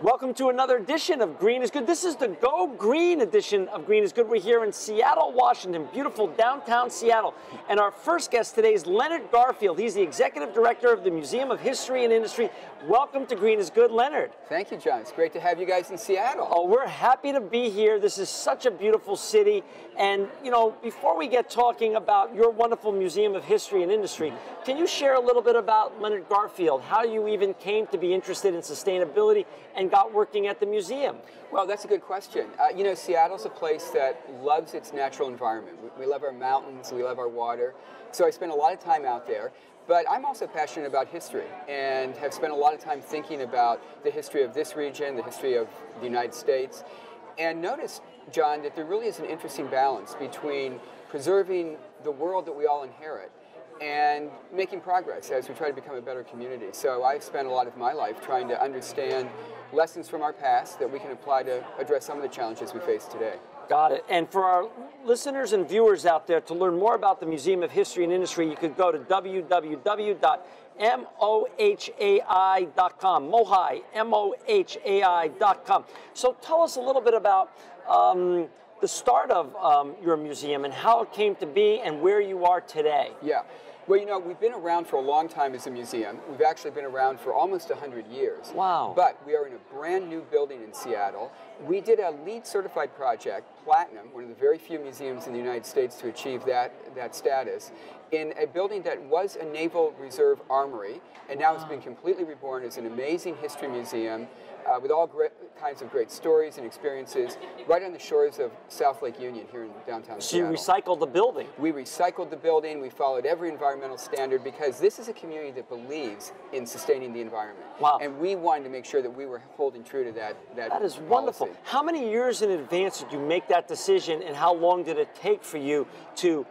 Welcome to another edition of Green is Good. This is the Go Green edition of Green is Good. We're here in Seattle, Washington, beautiful downtown Seattle. And our first guest today is Leonard Garfield. He's the Executive Director of the Museum of History and Industry. Welcome to Green is Good, Leonard. Thank you, John. It's great to have you guys in Seattle. Oh, we're happy to be here. This is such a beautiful city. And, you know, before we get talking about your wonderful Museum of History and Industry, can you share a little bit about Leonard Garfield, how you even came to be interested in sustainability and got working at the museum? Well, that's a good question. You know, Seattle's a place that loves its natural environment. We love our mountains, we love our water. So I spend a lot of time out there. But I'm also passionate about history and have spent a lot of time thinking about the history of this region, the history of the United States, and noticed, John, that there really is an interesting balance between preserving the world that we all inherit and making progress as we try to become a better community. So I've spent a lot of my life trying to understand lessons from our past that we can apply to address some of the challenges we face today. Got it. And for our listeners and viewers out there, to learn more about the Museum of History and Industry, you could go to www.mohai.com, Mohai, mohai.com. So tell us a little bit about the start of your museum and how it came to be and where you are today. Yeah. Well, you know, we've been around for a long time as a museum. We've actually been around for almost 100 years. Wow. But we are in a brand new building in Seattle. We did a LEED certified project, Platinum, one of the very few museums in the United States to achieve that status, in a building that was a Naval Reserve armory, and now it's been completely reborn as an amazing history museum with all kinds of great stories and experiences right on the shores of South Lake Union here in downtown Seattle. So you recycled the building? We recycled the building. We followed every environmental standard because this is a community that believes in sustaining the environment. Wow. And we wanted to make sure that we were holding true to that That is wonderful. policy. How many years in advance did you make that decision, and how long did it take for you to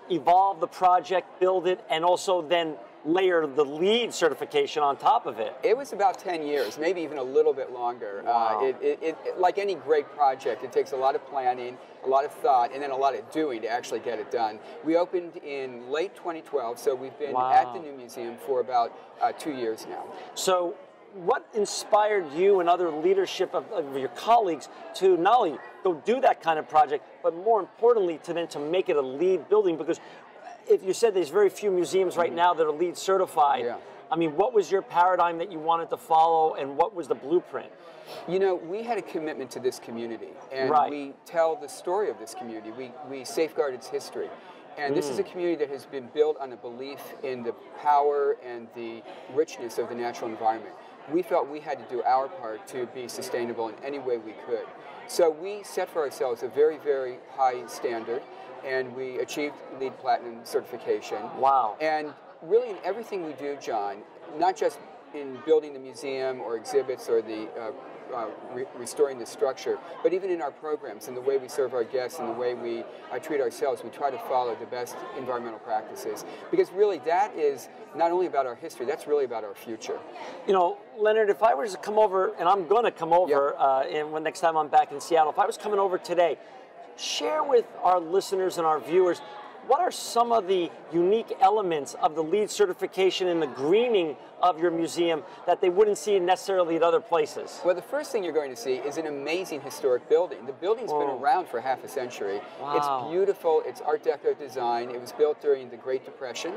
evolve the project, build it, and also then layer the LEED certification on top of it? It was about 10 years, maybe even a little bit longer. Wow. Like any great project, it takes a lot of planning, a lot of thought, and then a lot of doing to actually get it done. We opened in late 2012, so we've been at the new museum for about 2 years now. So what inspired you and other leadership of your colleagues to not only go do that kind of project, but more importantly to then to make it a LEED building? Because if you said there's very few museums right now that are LEED certified, Yeah. I mean, what was your paradigm that you wanted to follow, and what was the blueprint? You know, we had a commitment to this community, and we tell the story of this community. We safeguard its history. And this is a community that has been built on a belief in the power and the richness of the natural environment. We felt we had to do our part to be sustainable in any way we could. So we set for ourselves a very, very high standard, and we achieved LEED Platinum certification. Wow. And really in everything we do, John, not just in building the museum or exhibits or the restoring the structure, but even in our programs and the way we serve our guests and the way we treat ourselves, we try to follow the best environmental practices. Because really that is not only about our history, that's really about our future. You know, Leonard, if I was to come over, and I'm going to come over when next time I'm back in Seattle, if I was coming over today, share with our listeners and our viewers, what are some of the unique elements of the LEED certification and the greening of your museum that they wouldn't see necessarily at other places? Well, the first thing you're going to see is an amazing historic building. The building's been around for half a century. Wow. It's beautiful. It's Art Deco design. It was built during the Great Depression,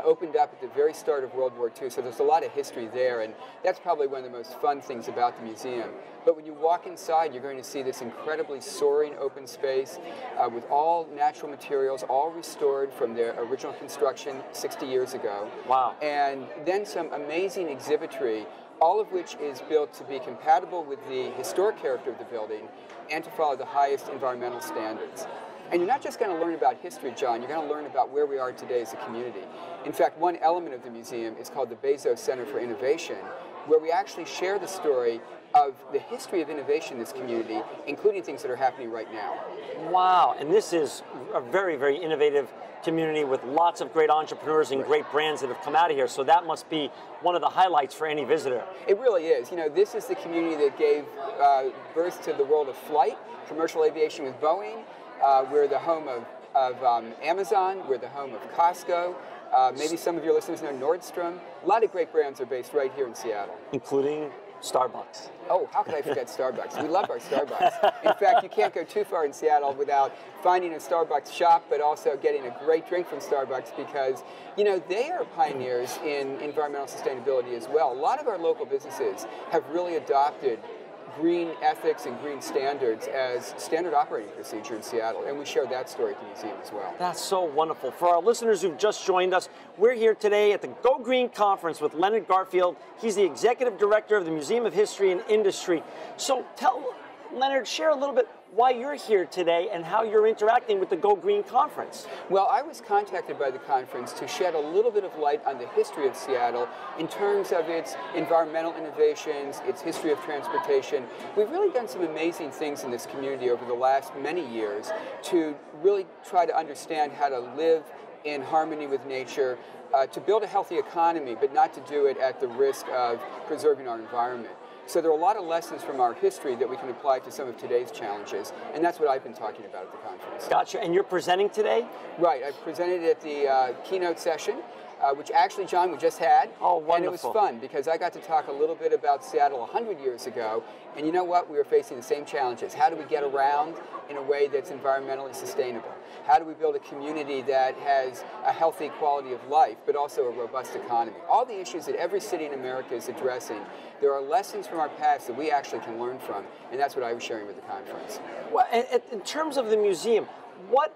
opened up at the very start of World War II, so there's a lot of history there, and that's probably one of the most fun things about the museum. But when you walk inside, you're going to see this incredibly soaring open space with all natural materials, all restored from their original construction 60 years ago. Wow. And then some amazing exhibitry, all of which is built to be compatible with the historic character of the building and to follow the highest environmental standards. And you're not just going to learn about history, John, you're going to learn about where we are today as a community. In fact, one element of the museum is called the Bezos Center for Innovation, where we actually share the story of the history of innovation in this community, including things that are happening right now. Wow, and this is a very, very innovative community with lots of great entrepreneurs and great brands that have come out of here, so that must be one of the highlights for any visitor. It really is. You know, this is the community that gave birth to the world of flight, commercial aviation with Boeing. We're the home of Amazon, we're the home of Costco. Maybe some of your listeners know Nordstrom. A lot of great brands are based right here in Seattle. Including Starbucks. Oh, how could I forget Starbucks? We love our Starbucks. In fact, you can't go too far in Seattle without finding a Starbucks shop, but also getting a great drink from Starbucks because, you know, they are pioneers in environmental sustainability as well. A lot of our local businesses have really adopted green ethics and green standards as standard operating procedure in Seattle, and we share that story at the museum as well. That's so wonderful. For our listeners who've just joined us, we're here today at the Go Green Conference with Leonard Garfield. He's the Executive Director of the Museum of History and Industry. So tell Leonard, share a little bit why you're here today and how you're interacting with the Go Green Conference. Well, I was contacted by the conference to shed a little bit of light on the history of Seattle in terms of its environmental innovations, its history of transportation. We've really done some amazing things in this community over the last many years to really try to understand how to live in harmony with nature, to build a healthy economy, but not to do it at the risk of preserving our environment. So there are a lot of lessons from our history that we can apply to some of today's challenges, and that's what I've been talking about at the conference. Gotcha. And you're presenting today? Right. I presented at the keynote session, which actually, John, we just had. Oh, wonderful. And it was fun because I got to talk a little bit about Seattle 100 years ago, and you know what? We were facing the same challenges. How do we get around in a way that's environmentally sustainable? How do we build a community that has a healthy quality of life, but also a robust economy? All the issues that every city in America is addressing, there are lessons from our past that we actually can learn from, and that's what I was sharing with the conference. Well, in terms of the museum, what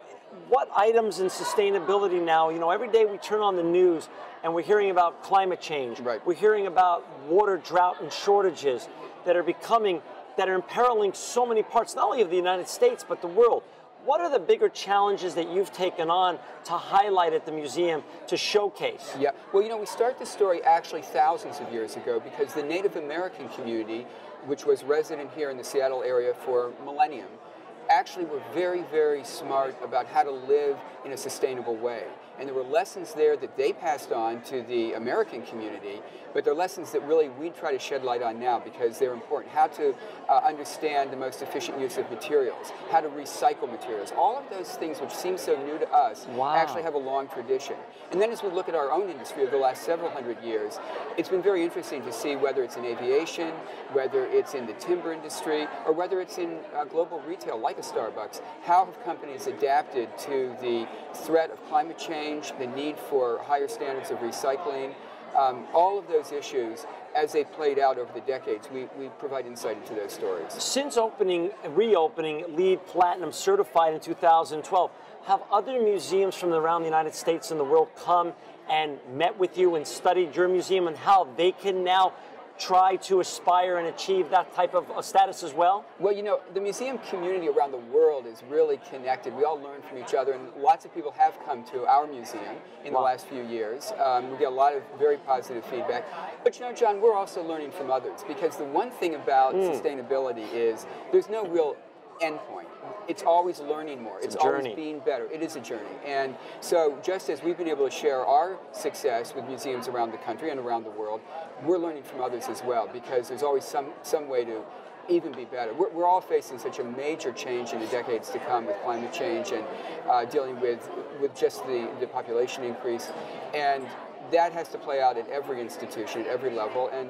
items in sustainability now, you know, every day we turn on the news and we're hearing about climate change. Right. We're hearing about water drought and shortages that are imperiling so many parts, not only of the United States, but the world. What are the bigger challenges that you've taken on to highlight at the museum, to showcase? Yeah, well, you know, we start this story actually thousands of years ago because the Native American community, which was resident here in the Seattle area for millennium, actually were very, very smart about how to live in a sustainable way. And there were lessons there that they passed on to the American community, but they're lessons that really we try to shed light on now because they're important. How to understand the most efficient use of materials, how to recycle materials. All of those things which seem so new to us actually have a long tradition. And then as we look at our own industry over the last several hundred years, it's been very interesting to see whether it's in aviation, whether it's in the timber industry, or whether it's in global retail like a Starbucks, how have companies adapted to the threat of climate change, the need for higher standards of recycling, all of those issues, as they played out over the decades, we provide insight into those stories. Since reopening LEED Platinum certified in 2012, have other museums from around the United States and the world come and met with you and studied your museum and how they can now try to aspire and achieve that type of status as well? Well, you know, the museum community around the world is really connected. We all learn from each other, and lots of people have come to our museum in the last few years. We get a lot of very positive feedback. But you know, John, we're also learning from others because the one thing about sustainability is there's no real endpoint. It's always learning more. It's always being better. It is a journey. And so just as we've been able to share our success with museums around the country and around the world, we're learning from others as well because there's always some way to even be better. We're all facing such a major change in the decades to come with climate change and dealing with just the population increase. And that has to play out at every institution, at every level. And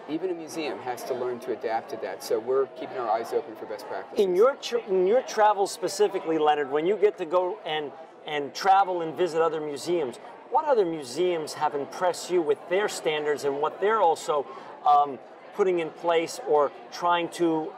even a museum has to learn to adapt to that. So we're keeping our eyes open for best practices. In your travels specifically, Leonard, when you get to go and travel and visit other museums, what other museums have impressed you with their standards and what they're also putting in place or trying to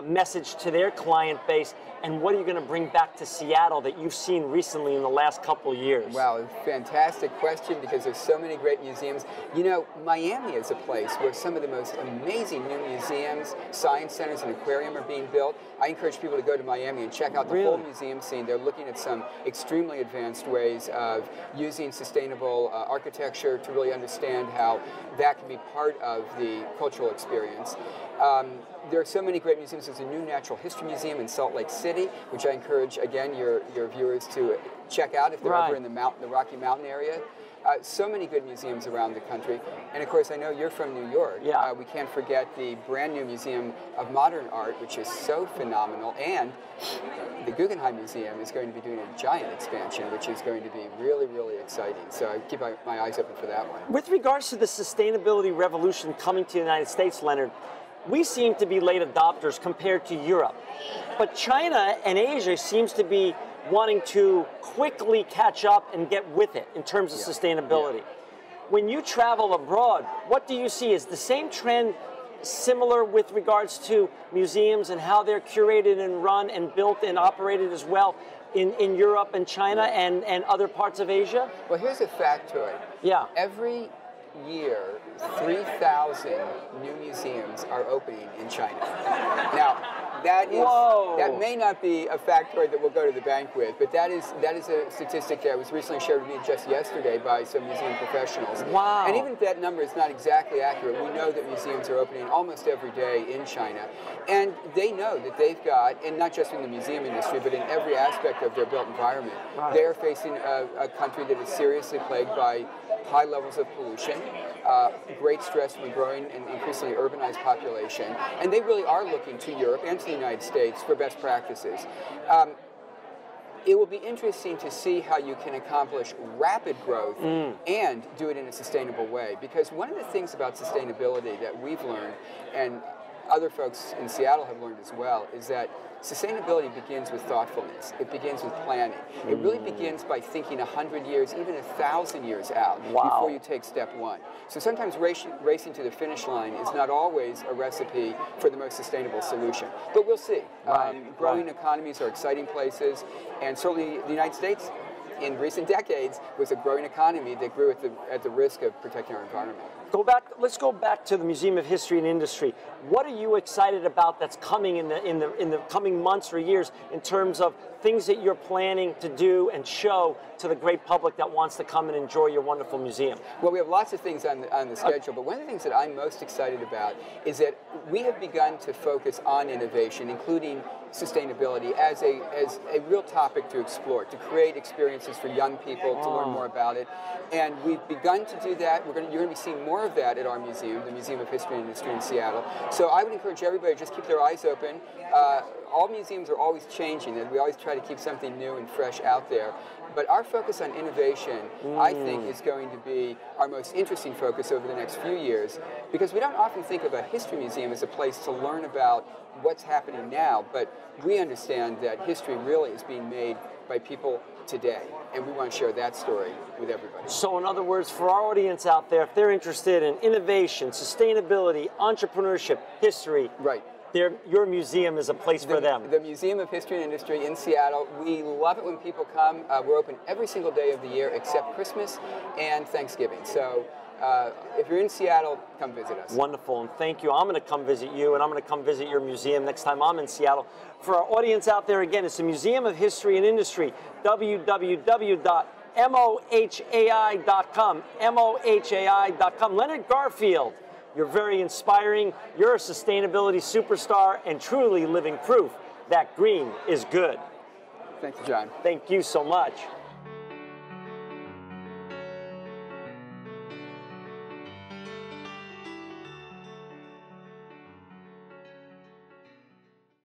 message to their client base? And what are you going to bring back to Seattle that you've seen recently in the last couple of years? Wow, fantastic question because there's so many great museums. You know, Miami is a place where some of the most amazing new museums, science centers, and aquarium are being built. I encourage people to go to Miami and check out the whole museum scene. They're looking at some extremely advanced ways of using sustainable architecture to really understand how that can be part of the cultural experience. There are so many great museums. There's a new natural history museum in Salt Lake City, which I encourage, again, your viewers to check out if they're ever in the Rocky Mountain area. So many good museums around the country. And of course, I know you're from New York. Yeah. We can't forget the brand new Museum of Modern Art, which is so phenomenal. And the Guggenheim Museum is going to be doing a giant expansion, which is going to be really, really exciting. So I keep my eyes open for that one. With regards to the sustainability revolution coming to the United States, Leonard, we seem to be late adopters compared to Europe. But China and Asia seems to be wanting to quickly catch up and get with it in terms of sustainability. Yeah. When you travel abroad, what do you see? Is the same trend similar with regards to museums and how they're curated and run and built and operated as well in Europe and China and other parts of Asia? Well, here's a factoid. Yeah. Every year, 3,000 new museums are opening in China. Now, that may not be a factoid that we'll go to the bank with, but that is a statistic that was recently shared with me just yesterday by some museum professionals. Wow. And even if that number is not exactly accurate, we know that museums are opening almost every day in China. And they know that they've got, and not just in the museum industry, but in every aspect of their built environment, they are facing a country that is seriously plagued by high levels of pollution, great stress from a growing and increasingly urbanized population, and they really are looking to Europe and to the United States for best practices. It will be interesting to see how you can accomplish rapid growth and do it in a sustainable way, because one of the things about sustainability that we've learned, and other folks in Seattle have learned as well, is that sustainability begins with thoughtfulness. It begins with planning. It really begins by thinking 100 years, even 1,000 years out before you take step one. So sometimes racing to the finish line is not always a recipe for the most sustainable solution. But we'll see. Growing economies are exciting places, and certainly the United States in recent decades was a growing economy that grew at the risk of protecting our environment. Let's go back to the Museum of History and Industry. What are you excited about that's coming in the coming months or years in terms of things that you're planning to do and show to the great public that wants to come and enjoy your wonderful museum? Well, we have lots of things on the schedule, but one of the things that I'm most excited about is that we have begun to focus on innovation, including sustainability, as a real topic to explore, to create experiences for young people to learn more about it. And we've begun to do that. You're going to be seeing more of that at our museum, the Museum of History and Industry in Seattle. So I would encourage everybody to just keep their eyes open. All museums are always changing, and we always try to keep something new and fresh out there. But our focus on innovation, I think, is going to be our most interesting focus over the next few years, because we don't often think of a history museum as a place to learn about what's happening now, but we understand that history really is being made by people today, and we want to share that story with everybody. So in other words, for our audience out there, if they're interested in innovation, sustainability, entrepreneurship, history, your museum is a place for them. The Museum of History and Industry in Seattle, we love it when people come. We're open every single day of the year except Christmas and Thanksgiving. So if you're in Seattle, come visit us. Wonderful, and thank you. I'm going to come visit you, and I'm going to come visit your museum next time I'm in Seattle. For our audience out there, again, it's the Museum of History and Industry, www.mohai.com, mohai.com. Leonard Garfield, you're very inspiring. You're a sustainability superstar and truly living proof that green is good. Thank you, John. Thank you so much.